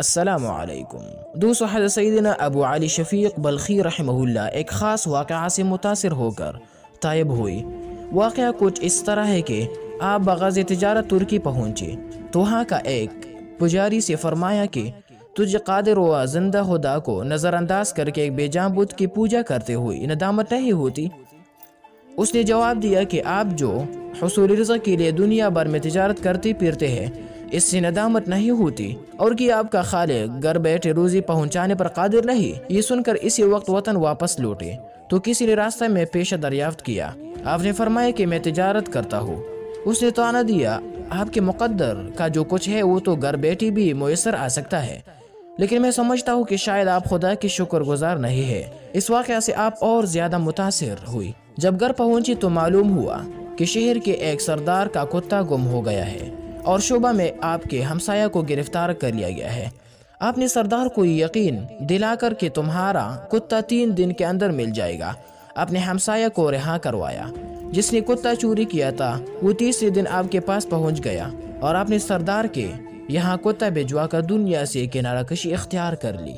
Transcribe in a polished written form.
السلام علیکم دوستو، حضرت سیدنا ابو علی شفیق بلخی رحمہ اللہ ایک خاص واقعہ سے متاثر ہو کر طائب ہوئی۔ واقعہ کچھ اس طرح ہے کہ آپ بغرض تجارت ترکی پہنچے تو وہاں کا ایک پجاری سے فرمایا کہ تجھے قادر و زندہ خدا کو نظر انداز کر کے ایک بے جان بت کی پوجا کرتے ہوئے ندامت نہیں ہوتی؟ اس نے جواب دیا کہ آپ جو حصول رزق کے لیے دنیا بھر میں تجارت کرتے پھرتے ہیں اس سے ندامت نہیں ہوتی، اور کہ آپ کا خالق گھر بیٹھے روزی پہنچانے پر قادر نہیں۔ یہ سن کر اسی وقت وطن واپس لوٹے تو کسی نے راستہ میں پیشہ دریافت کیا۔ آپ نے فرمایا کہ میں تجارت کرتا ہوں۔ اس نے طعنہ دیا، آپ کے مقدر کا جو کچھ ہے وہ تو گھر بیٹھی بھی میسر آ سکتا ہے، لیکن میں سمجھتا ہوں کہ شاید آپ خدا کی شکر گزار نہیں ہے۔ اس واقعہ سے آپ اور زیادہ متاثر ہوئی۔ جب گھر پہنچی تو معلوم ہوا کہ شہر کے ایک سردار کا کتا گم ہو گیا ہے اور شعبہ میں آپ کے ہمسایہ کو گرفتار کر لیا گیا ہے۔ آپ نے سردار کو یقین دلا کر کہ تمہارا کتا 3 دن کے اندر مل جائے گا، اپنے ہمسایہ کو رہا کروایا۔ جس نے کتا چوری کیا تھا وہ تیسرے دن آپ کے پاس پہنچ گیا اور آپ نے سردار کے یہاں کتا بھجوا کر دنیا سے کنارہ کشی اختیار کر لی۔